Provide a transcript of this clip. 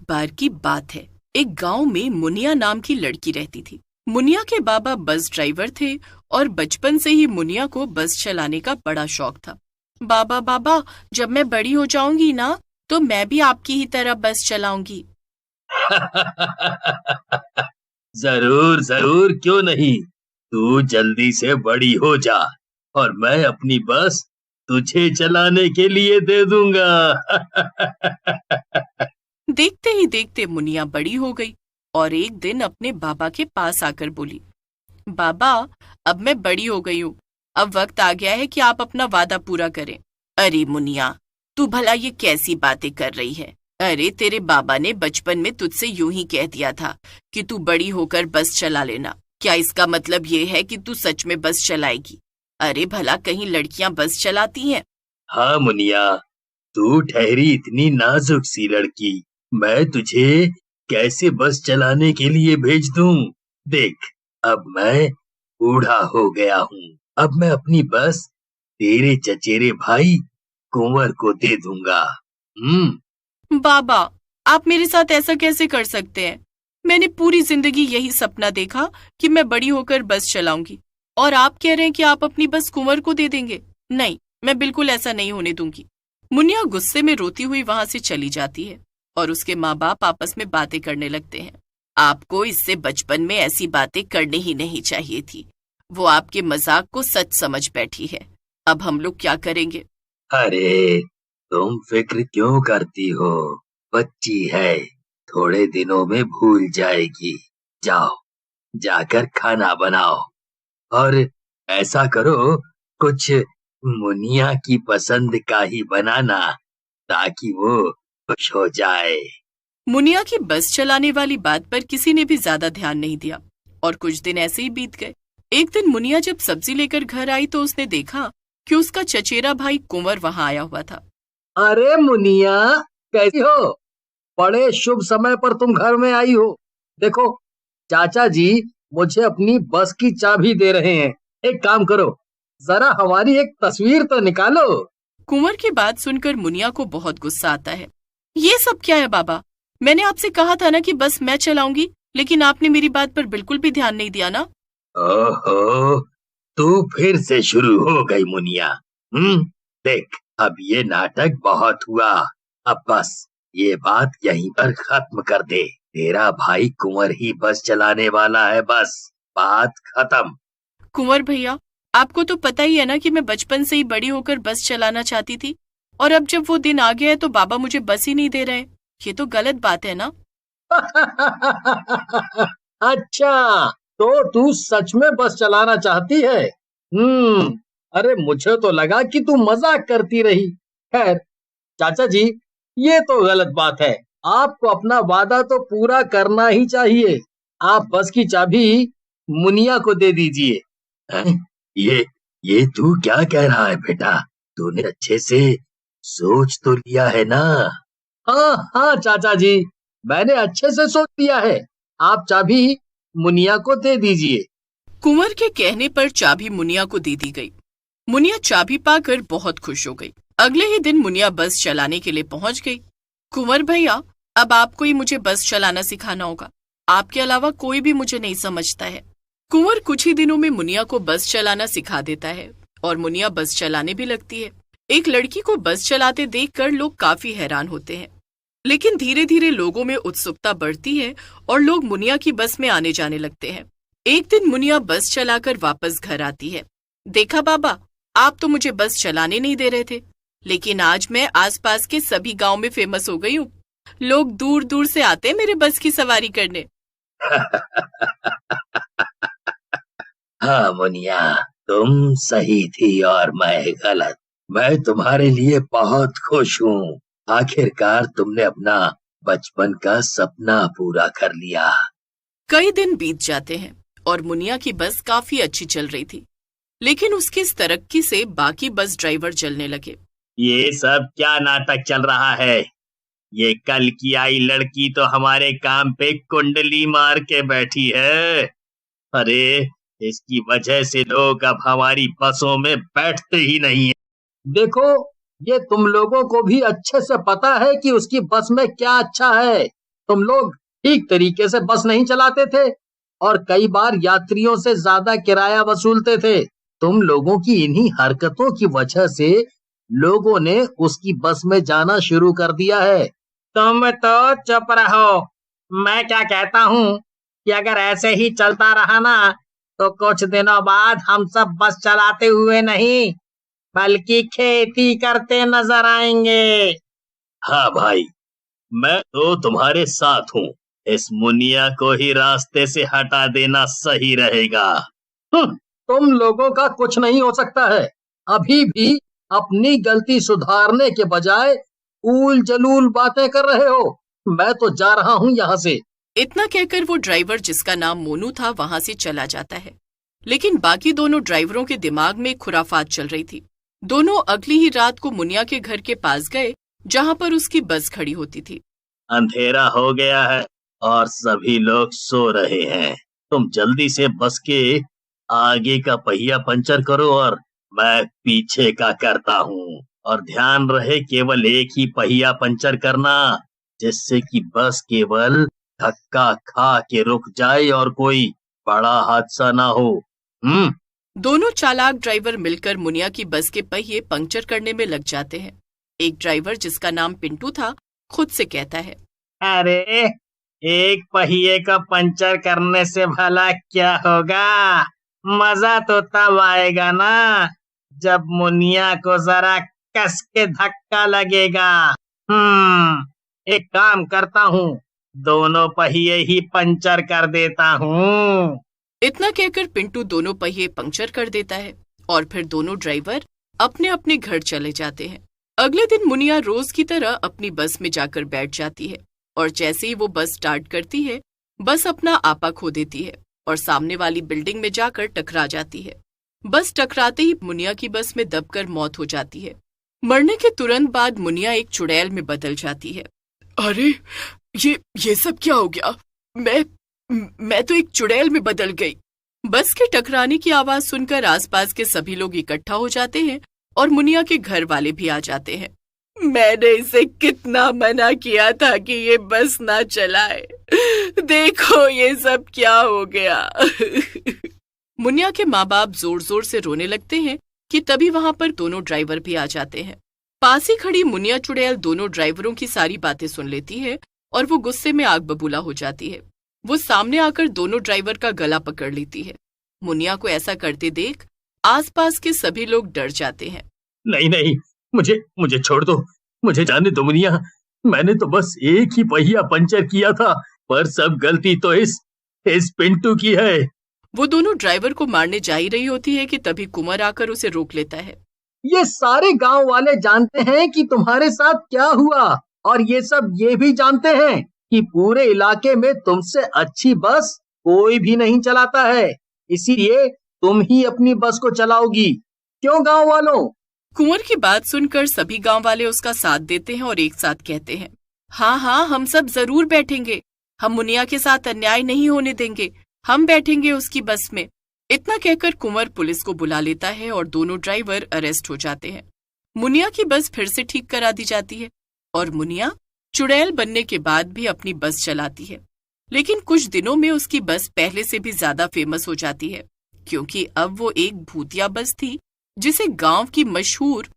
बार की बात है। एक गांव में मुनिया नाम की लड़की रहती थी। मुनिया के बाबा बस ड्राइवर थे और बचपन से ही मुनिया को बस चलाने का बड़ा शौक था। बाबा बाबा, जब मैं बड़ी हो जाऊंगी ना, तो मैं भी आपकी ही तरह बस चलाऊंगी। जरूर जरूर, क्यों नहीं। तू जल्दी से बड़ी हो जा और मैं अपनी बस तुझे चलाने के लिए दे दूंगा। देखते ही देखते मुनिया बड़ी हो गई और एक दिन अपने बाबा के पास आकर बोली, बाबा, अब मैं बड़ी हो गई हूँ। अब वक्त आ गया है कि आप अपना वादा पूरा करें। अरे मुनिया, तू भला ये कैसी बातें कर रही है? अरे तेरे बाबा ने बचपन में तुझसे यूं ही कह दिया था कि तू बड़ी होकर बस चला लेना। क्या इसका मतलब ये है कि तू सच में बस चलाएगी? अरे भला कहीं लड़कियां बस चलाती हैं? हाँ मुनिया, तू ठहरी इतनी नाजुक सी लड़की, मैं तुझे कैसे बस चलाने के लिए भेज दूं? देख, अब मैं बूढ़ा हो गया हूँ। अब मैं अपनी बस तेरे चचेरे भाई कुंवर को दे दूंगा। बाबा, आप मेरे साथ ऐसा कैसे कर सकते हैं? मैंने पूरी जिंदगी यही सपना देखा कि मैं बड़ी होकर बस चलाऊंगी, और आप कह रहे हैं कि आप अपनी बस कुंवर को दे देंगे? नहीं, मैं बिल्कुल ऐसा नहीं होने दूंगी। मुनिया गुस्से में रोती हुई वहां से चली जाती है और उसके माँ बाप आपस में बातें करने लगते हैं। आपको इससे बचपन में ऐसी बातें करनी ही नहीं चाहिए थी। वो आपके मजाक को सच समझ बैठी है। अब हम लोग क्या करेंगे? अरे, तुम फिक्र क्यों करती हो? बच्ची है, थोड़े दिनों में भूल जाएगी। जाओ, जाकर खाना बनाओ और ऐसा करो, कुछ मुनिया की पसंद का ही बनाना ताकि वो खुश हो जाए। मुनिया की बस चलाने वाली बात पर किसी ने भी ज्यादा ध्यान नहीं दिया और कुछ दिन ऐसे ही बीत गए। एक दिन मुनिया जब सब्जी लेकर घर आई तो उसने देखा कि उसका चचेरा भाई कुंवर वहां आया हुआ था। अरे मुनिया, कैसी हो? बड़े शुभ समय पर तुम घर में आई हो। देखो, चाचा जी मुझे अपनी बस की चाबी दे रहे हैं। एक काम करो, जरा हमारी एक तस्वीर तो निकालो। कुंवर की बात सुनकर मुनिया को बहुत गुस्सा आता है। ये सब क्या है बाबा? मैंने आपसे कहा था ना कि बस मैं चलाऊंगी, लेकिन आपने मेरी बात पर बिल्कुल भी ध्यान नहीं दिया ना। ओहो, तू फिर से शुरू हो गई मुनिया। देख, अब ये नाटक बहुत हुआ। अब बस ये बात यहीं पर खत्म कर दे। तेरा भाई कुंवर ही बस चलाने वाला है, बस बात खत्म। कुंवर भैया, आपको तो पता ही है ना कि मैं बचपन से ही बड़ी होकर बस चलाना चाहती थी, और अब जब वो दिन आ गया है तो बाबा मुझे बस ही नहीं दे रहे। ये तो गलत बात है ना। अच्छा, तो तू सच में बस चलाना चाहती है? अरे मुझे तो लगा कि तू मजाक करती रही। खैर चाचा जी, ये तो गलत बात है। आपको अपना वादा तो पूरा करना ही चाहिए। आप बस की चाबी मुनिया को दे दीजिए। हैं? ये तू क्या कह रहा है बेटा? तूने अच्छे से सोच तो लिया है ना? हाँ हाँ चाचा जी, मैंने अच्छे से सोच लिया है। आप चाबी मुनिया को दे दीजिए। कुंवर के कहने पर चाबी मुनिया को दे दी गई। मुनिया चाबी पाकर बहुत खुश हो गई। अगले ही दिन मुनिया बस चलाने के लिए पहुंच गई। कुंवर भैया, अब आपको ही मुझे बस चलाना सिखाना होगा। आपके अलावा कोई भी मुझे नहीं समझता है। कुंवर कुछ ही दिनों में मुनिया को बस चलाना सिखा देता है और मुनिया बस चलाने भी लगती है। एक लड़की को बस चलाते देखकर लोग काफी हैरान होते हैं, लेकिन धीरे धीरे लोगों में उत्सुकता बढ़ती है और लोग मुनिया की बस में आने जाने लगते हैं। एक दिन मुनिया बस चलाकर वापस घर आती है। देखा बाबा, आप तो मुझे बस चलाने नहीं दे रहे थे, लेकिन आज मैं आसपास के सभी गांव में फेमस हो गई हूँ। लोग दूर दूर से आते हैं मेरे बस की सवारी करने। हाँ मुनिया, तुम सही थी और मैं गलत। मैं तुम्हारे लिए बहुत खुश हूँ। आखिरकार तुमने अपना बचपन का सपना पूरा कर लिया। कई दिन बीत जाते हैं और मुनिया की बस काफी अच्छी चल रही थी, लेकिन उसकी इस तरक्की से बाकी बस ड्राइवर जलने लगे। ये सब क्या नाटक चल रहा है? ये कल की आई लड़की तो हमारे काम पे कुंडली मार के बैठी है। अरे, इसकी वजह से लोग अब हमारी बसों में बैठते ही नहीं है। देखो, ये तुम लोगों को भी अच्छे से पता है कि उसकी बस में क्या अच्छा है। तुम लोग ठीक तरीके से बस नहीं चलाते थे और कई बार यात्रियों से ज्यादा किराया वसूलते थे। तुम लोगों की इन्हीं हरकतों की वजह से लोगों ने उसकी बस में जाना शुरू कर दिया है। तुम तो चुप रहो। मैं क्या कहता हूँ कि अगर ऐसे ही चलता रहा ना तो कुछ दिनों बाद हम सब बस चलाते हुए नहीं बल्कि खेती करते नजर आएंगे। हाँ भाई, मैं तो तुम्हारे साथ हूँ। इस मुनिया को ही रास्ते से हटा देना सही रहेगा। तुम लोगों का कुछ नहीं हो सकता है। अभी भी अपनी गलती सुधारने के बजाय ऊल जलूल बातें कर रहे हो। मैं तो जा रहा हूँ यहाँ से। इतना कहकर वो ड्राइवर, जिसका नाम मोनू था, वहां से चला जाता है। लेकिन बाकी दोनों ड्राइवरों के दिमाग में खुराफात चल रही थी। दोनों अगली ही रात को मुनिया के घर के पास गए, जहाँ पर उसकी बस खड़ी होती थी। अंधेरा हो गया है और सभी लोग सो रहे हैं। तुम जल्दी से बस के आगे का पहिया पंचर करो और मैं पीछे का करता हूँ। और ध्यान रहे, केवल एक ही पहिया पंचर करना, जिससे कि बस केवल धक्का खा के रुक जाए और कोई बड़ा हादसा ना हो। दोनों चालाक ड्राइवर मिलकर मुनिया की बस के पहिए पंक्चर करने में लग जाते हैं। एक ड्राइवर, जिसका नाम पिंटू था, खुद से कहता है, अरे एक पहिए का पंचर करने से भला क्या होगा? मजा तो तब आएगा ना जब मुनिया को जरा कस के धक्का लगेगा। एक काम करता हूँ, दोनों पहिए ही पंचर कर देता हूँ। इतना कहकर पिंटू दोनों पहिए पंक्चर कर देता है और फिर दोनों ड्राइवर अपने अपने घर चले जाते हैं। अगले दिन मुनिया रोज की तरह अपनी बस में जाकर बैठ जाती है और जैसे ही वो बस स्टार्ट करती है, बस अपना आपा खो देती है और सामने वाली बिल्डिंग में जाकर टकरा जाती है। बस टकराते ही मुनिया की बस में दबकर मौत हो जाती है। मरने के तुरंत बाद मुनिया एक चुड़ैल में बदल जाती है। अरे ये सब क्या हो गया? मैं तो एक चुड़ैल में बदल गई। बस के टकराने की आवाज सुनकर आसपास के सभी लोग इकट्ठा हो जाते हैं और मुनिया के घर वाले भी आ जाते हैं। मैंने इसे कितना मना किया था कि ये बस ना चलाए। देखो ये सब क्या हो गया। मुनिया के माँ बाप जोर जोर से रोने लगते हैं कि तभी वहां पर दोनों ड्राइवर भी आ जाते हैं। पास ही खड़ी मुनिया चुड़ैल दोनों ड्राइवरों की सारी बातें सुन लेती है और वो गुस्से में आग बबूला हो जाती है। वो सामने आकर दोनों ड्राइवर का गला पकड़ लेती है। मुनिया को ऐसा करते देख आसपास के सभी लोग डर जाते हैं। नहीं, मुझे छोड़ दो, मुझे जाने दो मुनिया। मैंने तो बस एक ही पहिया पंचर किया था, पर सब गलती तो इस पिंटू की है। वो दोनों ड्राइवर को मारने जा ही रही होती है कि तभी कुंवर आकर उसे रोक लेता है। ये सारे गांव वाले जानते हैं कि तुम्हारे साथ क्या हुआ और ये भी जानते हैं कि पूरे इलाके में तुमसे अच्छी बस कोई भी नहीं चलाता है। इसीलिए तुम ही अपनी बस को चलाओगी। क्यों गांव वालों? कुंवर की बात सुनकर सभी गांव वाले उसका साथ देते हैं और एक साथ कहते हैं, हाँ, हम सब जरूर बैठेंगे। हम मुनिया के साथ अन्याय नहीं होने देंगे। हम बैठेंगे उसकी बस में। इतना कहकर कुंवर पुलिस को बुला लेता है और दोनों ड्राइवर अरेस्ट हो जाते हैं। मुनिया की बस फिर से ठीक करा दी जाती है और मुनिया चुड़ैल बनने के बाद भी अपनी बस चलाती है। लेकिन कुछ दिनों में उसकी बस पहले से भी ज्यादा फेमस हो जाती है, क्योंकि अब वो एक भूतिया बस थी जिसे गांव की मशहूर